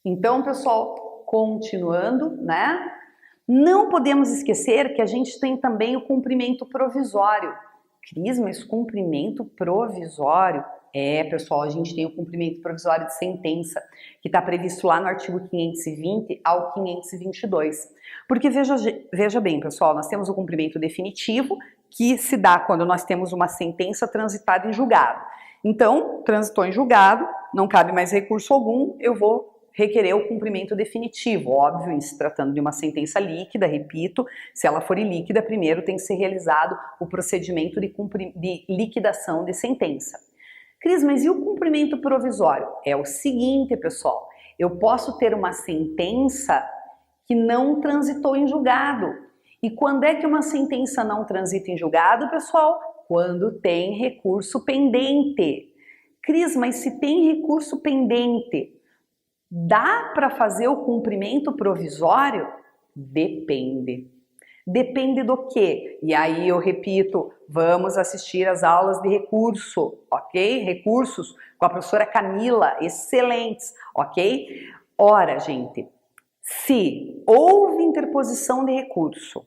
Então, pessoal, continuando, né? Não podemos esquecer que a gente tem também o cumprimento provisório. Cris, mas cumprimento provisório? É, pessoal, a gente tem o cumprimento provisório de sentença, que está previsto lá no artigo 520 ao 522. Porque veja bem, pessoal, nós temos o cumprimento definitivo, que se dá quando nós temos uma sentença transitada em julgado. Então, transitou em julgado, não cabe mais recurso algum, eu vou requerer o cumprimento definitivo, óbvio, em se tratando de uma sentença líquida, repito, se ela for ilíquida, primeiro tem que ser realizado o procedimento de liquidação de sentença. Cris, mas e o cumprimento provisório? É o seguinte, pessoal, eu posso ter uma sentença que não transitou em julgado. E quando é que uma sentença não transita em julgado, pessoal? Quando tem recurso pendente. Cris, mas se tem recurso pendente, dá para fazer o cumprimento provisório? Depende. Depende do quê? E aí eu repito, vamos assistir às aulas de recurso, ok? Recursos com a professora Camila, excelentes, ok? Ora, gente, se houve interposição de recurso,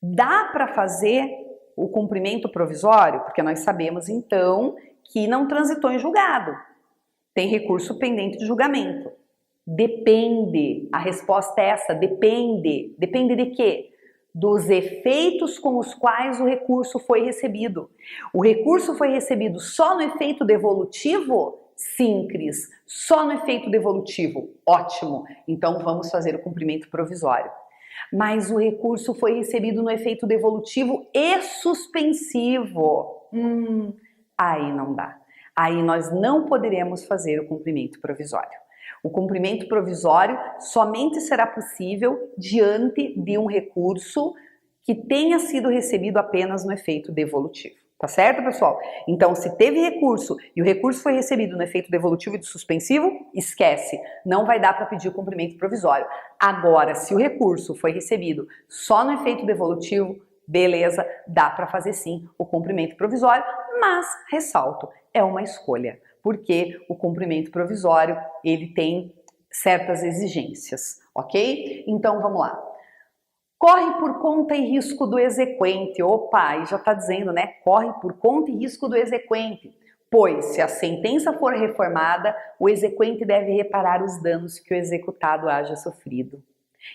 dá para fazer o cumprimento provisório? Porque nós sabemos, então, que não transitou em julgado. Tem recurso pendente de julgamento. Depende. A resposta é essa, depende. Depende de quê? Dos efeitos com os quais o recurso foi recebido. O recurso foi recebido só no efeito devolutivo? Sim, Cris. Só no efeito devolutivo. Ótimo. Então vamos fazer o cumprimento provisório. Mas o recurso foi recebido no efeito devolutivo e suspensivo. Aí não dá. Aí nós não poderemos fazer o cumprimento provisório. O cumprimento provisório somente será possível diante de um recurso que tenha sido recebido apenas no efeito devolutivo. Tá certo, pessoal? Então, se teve recurso e o recurso foi recebido no efeito devolutivo e suspensivo, esquece, não vai dar para pedir o cumprimento provisório. Agora, se o recurso foi recebido só no efeito devolutivo, beleza, dá para fazer sim o cumprimento provisório, mas, ressalto, é uma escolha, porque o cumprimento provisório, ele tem certas exigências, ok? Então, vamos lá. Corre por conta e risco do exequente. Opa, aí já está dizendo, né? Corre por conta e risco do exequente. Pois, se a sentença for reformada, o exequente deve reparar os danos que o executado haja sofrido.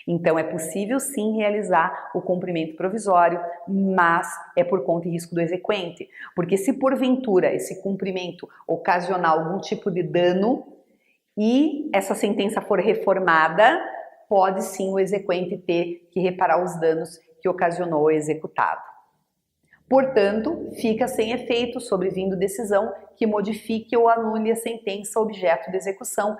Então, é possível sim realizar o cumprimento provisório, mas é por conta e risco do exequente. Porque se porventura esse cumprimento ocasionar algum tipo de dano e essa sentença for reformada, pode sim o exequente ter que reparar os danos que ocasionou o executado. Portanto, fica sem efeito sobrevindo decisão que modifique ou anule a sentença objeto de execução,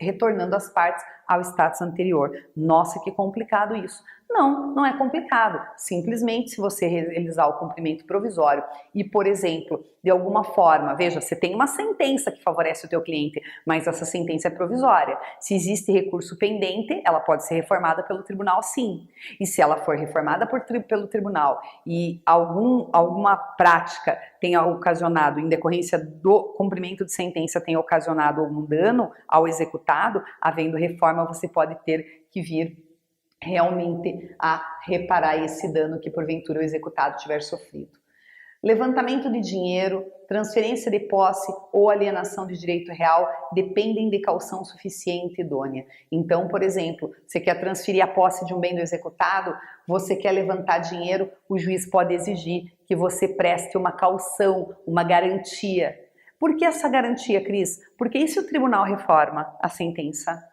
retornando as partes ao status anterior. Nossa, que complicado isso. Não, não é complicado. Simplesmente, se você realizar o cumprimento provisório e, por exemplo, de alguma forma, veja, você tem uma sentença que favorece o teu cliente, mas essa sentença é provisória. Se existe recurso pendente, ela pode ser reformada pelo tribunal, sim. E se ela for reformada pelo tribunal e alguma prática tenha ocasionado, em decorrência do cumprimento de sentença, tenha ocasionado algum dano ao executado, havendo reforma, você pode ter que vir realmente a reparar esse dano que porventura o executado tiver sofrido. Levantamento de dinheiro, transferência de posse ou alienação de direito real dependem de caução suficiente e idônea. Então, por exemplo, você quer transferir a posse de um bem do executado, você quer levantar dinheiro, o juiz pode exigir que você preste uma caução, uma garantia. Por que essa garantia, Cris? Porque e se o tribunal reforma a sentença?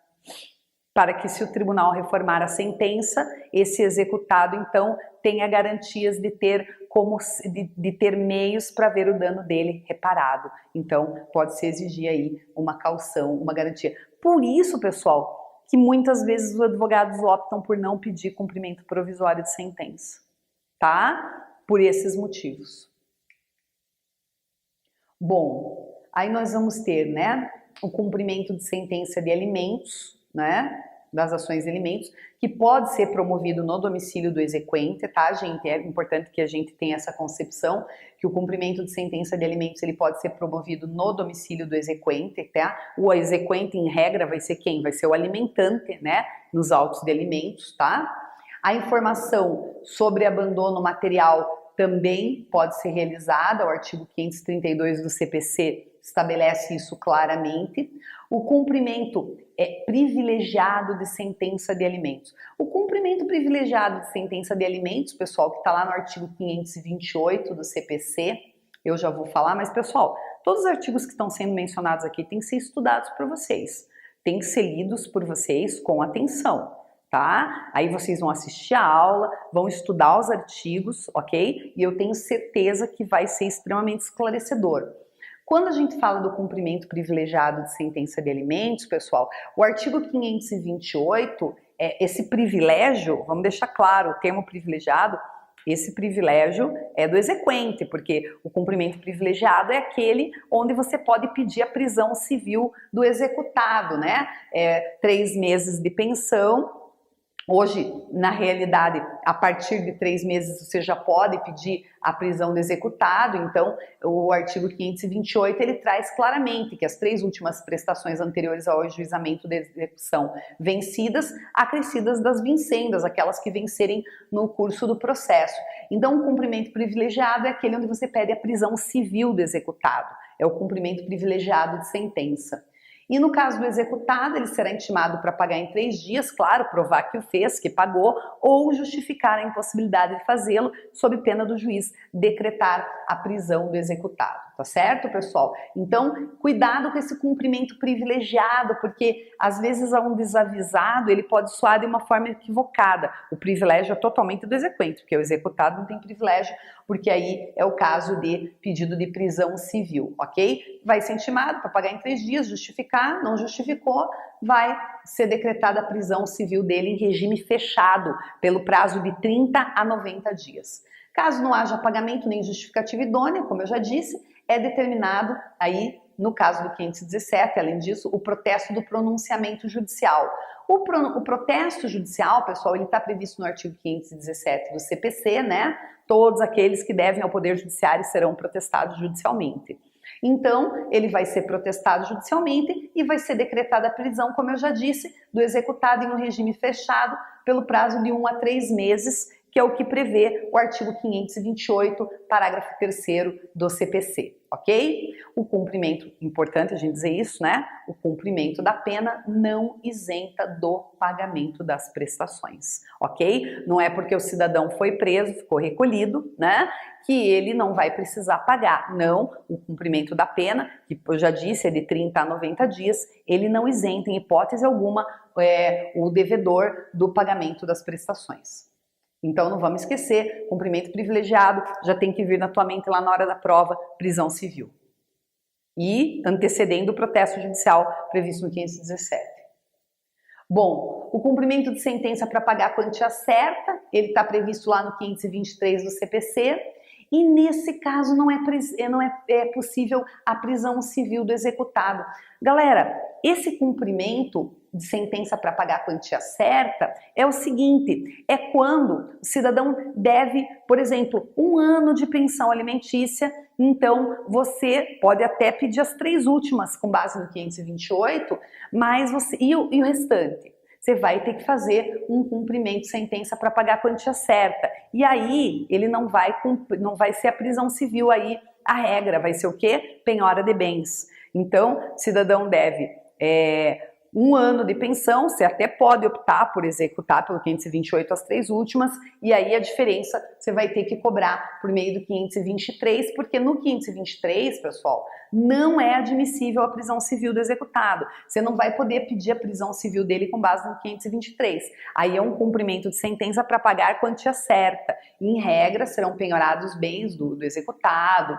Para que, se o tribunal reformar a sentença, esse executado, então, tenha garantias de ter meios para ver o dano dele reparado. Então, pode-se exigir aí uma caução, uma garantia. Por isso, pessoal, que muitas vezes os advogados optam por não pedir cumprimento provisório de sentença, tá? Por esses motivos. Bom, aí nós vamos ter, né, o cumprimento de sentença de alimentos, né, das ações de alimentos, que pode ser promovido no domicílio do exequente, tá, gente? É importante que a gente tenha essa concepção, que o cumprimento de sentença de alimentos, ele pode ser promovido no domicílio do exequente, tá? O exequente, em regra, vai ser quem? Vai ser o alimentante, né, nos autos de alimentos, tá? A informação sobre abandono material também pode ser realizada, o artigo 532 do CPC estabelece isso claramente. O cumprimento privilegiado de sentença de alimentos. O cumprimento privilegiado de sentença de alimentos, pessoal, que está lá no artigo 528 do CPC, eu já vou falar, mas pessoal, todos os artigos que estão sendo mencionados aqui têm que ser estudados por vocês, têm que ser lidos por vocês com atenção. Tá? Aí vocês vão assistir a aula, vão estudar os artigos, ok? E eu tenho certeza que vai ser extremamente esclarecedor. Quando a gente fala do cumprimento privilegiado de sentença de alimentos, pessoal, o artigo 528, esse privilégio, vamos deixar claro, o termo privilegiado, esse privilégio é do exequente, porque o cumprimento privilegiado é aquele onde você pode pedir a prisão civil do executado, né? 3 meses de pensão. Hoje, na realidade, a partir de 3 meses você já pode pedir a prisão do executado, então o artigo 528 ele traz claramente que as 3 últimas prestações anteriores ao ajuizamento de execução vencidas, acrescidas das vincendas, aquelas que vencerem no curso do processo. Então o cumprimento privilegiado é aquele onde você pede a prisão civil do executado, é o cumprimento privilegiado de sentença. E no caso do executado, ele será intimado para pagar em 3 dias, claro, provar que o fez, que pagou, ou justificar a impossibilidade de fazê-lo, sob pena do juiz decretar a prisão do executado, tá certo, pessoal? Então, cuidado com esse cumprimento privilegiado, porque às vezes a um desavisado ele pode soar de uma forma equivocada. O privilégio é totalmente do exequente, porque o executado não tem privilégio, porque aí é o caso de pedido de prisão civil, ok? Vai ser intimado para pagar em 3 dias, justificar, não justificou, vai ser decretada a prisão civil dele em regime fechado, pelo prazo de 30 a 90 dias. Caso não haja pagamento nem justificativa idônea, como eu já disse, é determinado aí, no caso do 517, além disso, o protesto do pronunciamento judicial. O protesto judicial, pessoal, ele está previsto no artigo 517 do CPC, né? Todos aqueles que devem ao Poder Judiciário serão protestados judicialmente. Então, ele vai ser protestado judicialmente e vai ser decretada a prisão, como eu já disse, do executado em um regime fechado pelo prazo de 1 a 3 meses, que é o que prevê o artigo 528, parágrafo 3º do CPC, ok? O cumprimento, importante a gente dizer isso, né? O cumprimento da pena não isenta do pagamento das prestações, ok? Não é porque o cidadão foi preso, ficou recolhido, né? Que ele não vai precisar pagar. Não, o cumprimento da pena, que eu já disse, é de 30 a 90 dias, ele não isenta em hipótese alguma o devedor do pagamento das prestações. Então não vamos esquecer, cumprimento privilegiado já tem que vir na tua mente lá na hora da prova, prisão civil. E antecedendo o protesto judicial previsto no 517. Bom, o cumprimento de sentença para pagar a quantia certa, ele está previsto lá no 523 do CPC, e nesse caso não é possível a prisão civil do executado. Galera, esse cumprimento de sentença para pagar a quantia certa é o seguinte, é quando o cidadão deve, por exemplo, 1 ano de pensão alimentícia, então você pode até pedir as 3 últimas com base no 528, mas e o restante? Você vai ter que fazer um cumprimento de sentença para pagar a quantia certa. E aí, ele não vai ser a prisão civil aí, a regra vai ser o quê? Penhora de bens. Então, o cidadão deve 1 ano de pensão, você até pode optar por executar pelo 528 as 3 últimas, e aí a diferença você vai ter que cobrar por meio do 523, porque no 523, pessoal, não é admissível a prisão civil do executado. Você não vai poder pedir a prisão civil dele com base no 523. Aí é um cumprimento de sentença para pagar a quantia certa. Em regra, serão penhorados os bens do executado,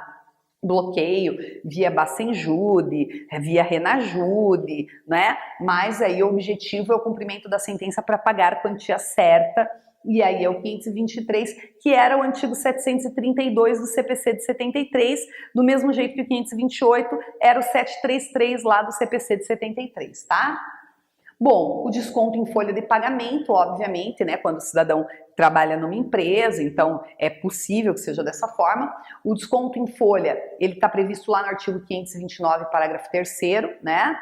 bloqueio via Bacenjude, via Renajude, né? Mas aí o objetivo é o cumprimento da sentença para pagar a quantia certa e aí é o 523, que era o antigo 732 do CPC de 73, do mesmo jeito que o 528 era o 733 lá do CPC de 73, tá? Bom, o desconto em folha de pagamento, obviamente, né, quando o cidadão trabalha numa empresa, então é possível que seja dessa forma. O desconto em folha, ele está previsto lá no artigo 529, parágrafo 3º, né?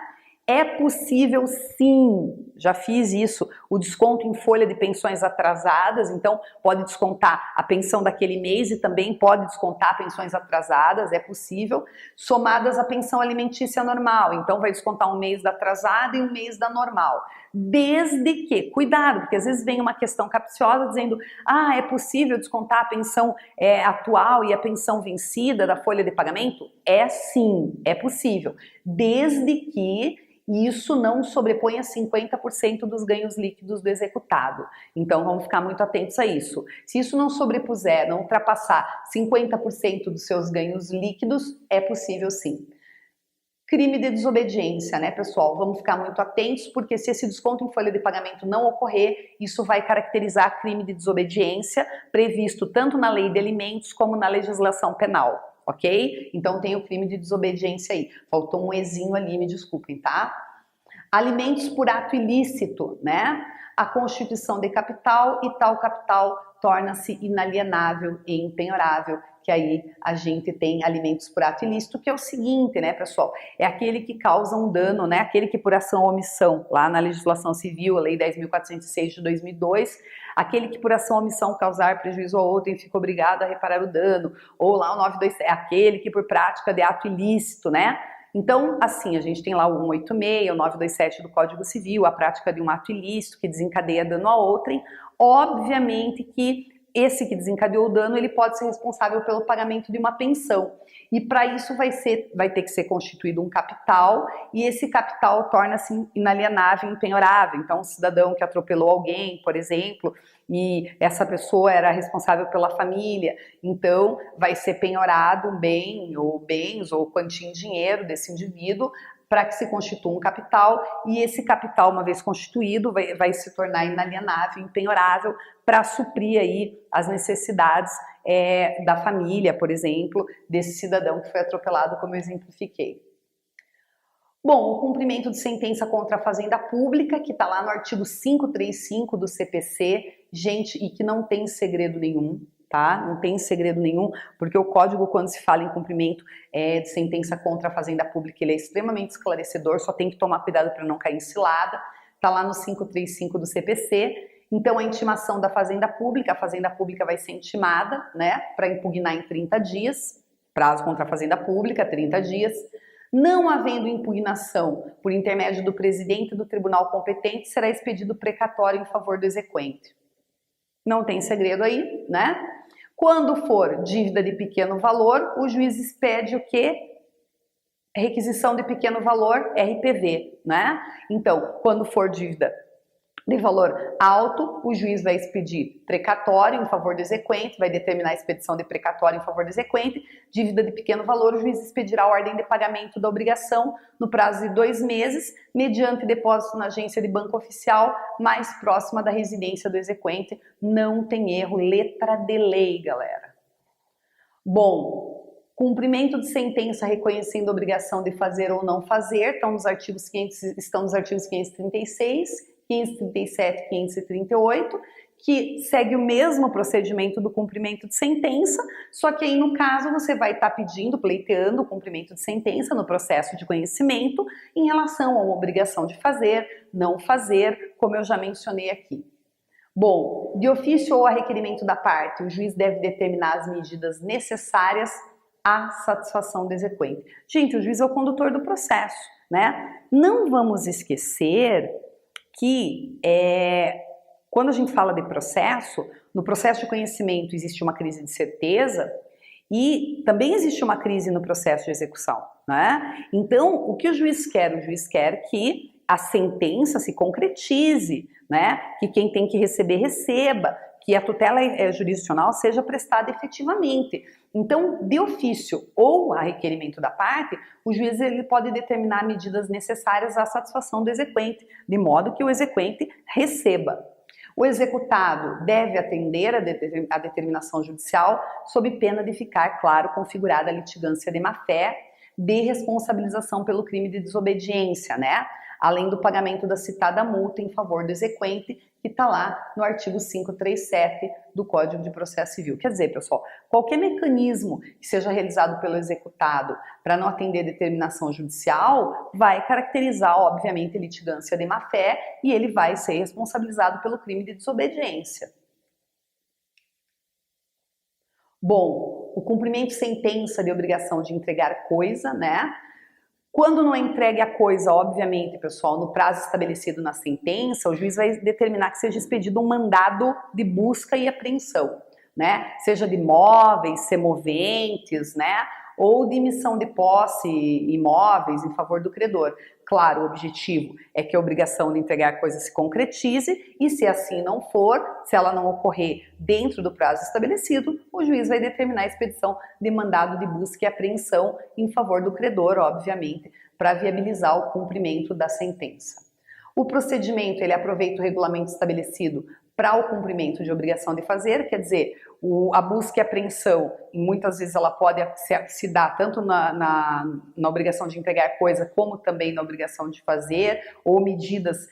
É possível sim, já fiz isso, o desconto em folha de pensões atrasadas, então pode descontar a pensão daquele mês e também pode descontar pensões atrasadas, é possível, somadas à pensão alimentícia normal, então vai descontar um mês da atrasada e um mês da normal. Desde que, cuidado, porque às vezes vem uma questão capciosa dizendo, é possível descontar a pensão atual e a pensão vencida da folha de pagamento? É sim, é possível, desde que isso não sobreponha 50% dos ganhos líquidos do executado. Então vamos ficar muito atentos a isso. Se isso não sobrepuser, não ultrapassar 50% dos seus ganhos líquidos, é possível sim. Crime de desobediência, né, pessoal? Vamos ficar muito atentos, porque se esse desconto em folha de pagamento não ocorrer, isso vai caracterizar crime de desobediência, previsto tanto na lei de alimentos como na legislação penal, ok? Então tem o crime de desobediência aí. Faltou um ezinho ali, me desculpem, tá? Alimentos por ato ilícito, né? A constituição de capital e tal capital torna-se inalienável e impenhorável, que aí a gente tem alimentos por ato ilícito, que é o seguinte, né, pessoal? É aquele que causa um dano, né? Aquele que por ação ou omissão, lá na legislação civil, a lei 10.406 de 2002, aquele que por ação ou omissão causar prejuízo a outro e fica obrigado a reparar o dano, ou lá o 927, é aquele que por prática de ato ilícito, né? Então, assim, a gente tem lá o 186, o 927 do Código Civil, a prática de um ato ilícito que desencadeia dano a outrem. Obviamente que esse que desencadeou o dano, ele pode ser responsável pelo pagamento de uma pensão. E para isso vai ter que ser constituído um capital, e esse capital torna-se inalienável e impenhorável. Então, um cidadão que atropelou alguém, por exemplo, e essa pessoa era responsável pela família, então vai ser penhorado um bem, ou bens, ou quantia em dinheiro desse indivíduo, para que se constitua um capital, e esse capital, uma vez constituído, vai se tornar inalienável, impenhorável, para suprir aí as necessidades da família, por exemplo, desse cidadão que foi atropelado, como eu exemplifiquei. Bom, o cumprimento de sentença contra a Fazenda Pública, que está lá no artigo 535 do CPC, gente, e que não tem segredo nenhum, tá? Não tem segredo nenhum, porque o código, quando se fala em cumprimento de sentença contra a Fazenda Pública, ele é extremamente esclarecedor, só tem que tomar cuidado para não cair em cilada, tá lá no 535 do CPC. Então, a intimação da Fazenda Pública, a Fazenda Pública vai ser intimada, né, para impugnar em 30 dias, prazo contra a Fazenda Pública, 30 dias. Não havendo impugnação por intermédio do presidente do tribunal competente, será expedido precatório em favor do exequente. Não tem segredo aí, né? Quando for dívida de pequeno valor, o juiz expede o quê? Requisição de pequeno valor, RPV, né? Então, quando for dívida de valor alto, o juiz vai expedir precatório em favor do exequente, vai determinar a expedição de precatório em favor do exequente. Dívida de pequeno valor, o juiz expedirá a ordem de pagamento da obrigação no prazo de 2 meses, mediante depósito na agência de banco oficial mais próxima da residência do exequente. Não tem erro, letra de lei, galera. Bom, cumprimento de sentença reconhecendo a obrigação de fazer ou não fazer, estão nos artigos 536, 537, 538, que segue o mesmo procedimento do cumprimento de sentença, só que aí no caso você vai estar pedindo, pleiteando o cumprimento de sentença no processo de conhecimento em relação a uma obrigação de fazer, não fazer, como eu já mencionei aqui. Bom, de ofício ou a requerimento da parte, o juiz deve determinar as medidas necessárias à satisfação do exequente. Gente, o juiz é o condutor do processo, né? Não vamos esquecer que quando a gente fala de processo, no processo de conhecimento existe uma crise de certeza e também existe uma crise no processo de execução, né? Então, o que o juiz quer? O juiz quer que a sentença se concretize, né? Que quem tem que receber, receba, que a tutela jurisdicional seja prestada efetivamente. Então, de ofício ou a requerimento da parte, o juiz ele pode determinar medidas necessárias à satisfação do exequente, de modo que o exequente receba. O executado deve atender a determinação judicial sob pena de ficar, claro, configurada a litigância de má-fé de responsabilização pelo crime de desobediência, né? Além do pagamento da citada multa em favor do exequente, que está lá no artigo 537 do Código de Processo Civil. Quer dizer, pessoal, qualquer mecanismo que seja realizado pelo executado para não atender determinação judicial vai caracterizar, obviamente, litigância de má-fé e ele vai ser responsabilizado pelo crime de desobediência. Bom, o cumprimento de sentença de obrigação de entregar coisa, né? Quando não entregue a coisa, obviamente, pessoal, no prazo estabelecido na sentença, o juiz vai determinar que seja expedido um mandado de busca e apreensão, né? Seja de imóveis, semoventes, né? Ou de emissão de posse imóveis em favor do credor. Claro, o objetivo é que a obrigação de entregar a coisa se concretize e, se assim não for, se ela não ocorrer dentro do prazo estabelecido, o juiz vai determinar a expedição de mandado de busca e apreensão em favor do credor, obviamente, para viabilizar o cumprimento da sentença. O procedimento, ele aproveita o regulamento estabelecido para o cumprimento de obrigação de fazer, quer dizer, a busca e apreensão, muitas vezes ela pode se dar tanto na obrigação de entregar coisa, como também na obrigação de fazer, ou medidas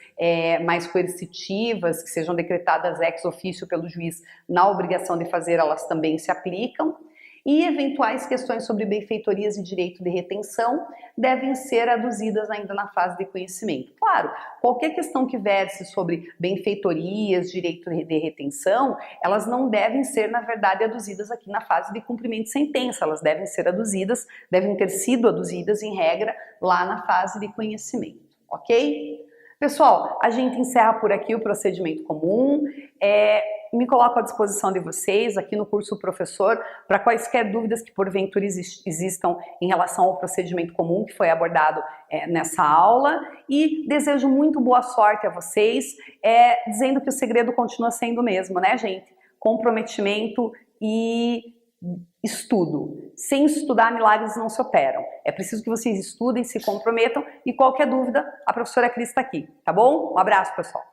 mais coercitivas, que sejam decretadas ex officio pelo juiz na obrigação de fazer, elas também se aplicam. E eventuais questões sobre benfeitorias e direito de retenção devem ser aduzidas ainda na fase de conhecimento. Claro, qualquer questão que verse sobre benfeitorias, direito de retenção, elas não devem ser, na verdade, aduzidas aqui na fase de cumprimento de sentença, elas devem ser aduzidas, devem ter sido aduzidas, em regra, lá na fase de conhecimento, ok? Pessoal, a gente encerra por aqui o procedimento comum. Me coloco à disposição de vocês aqui no curso Professor para quaisquer dúvidas que porventura existam em relação ao procedimento comum que foi abordado nessa aula, e desejo muito boa sorte a vocês, dizendo que o segredo continua sendo o mesmo, né, gente? Comprometimento e estudo. Sem estudar, milagres não se operam. É preciso que vocês estudem, se comprometam, e qualquer dúvida, a professora Cris está aqui, tá bom? Um abraço, pessoal!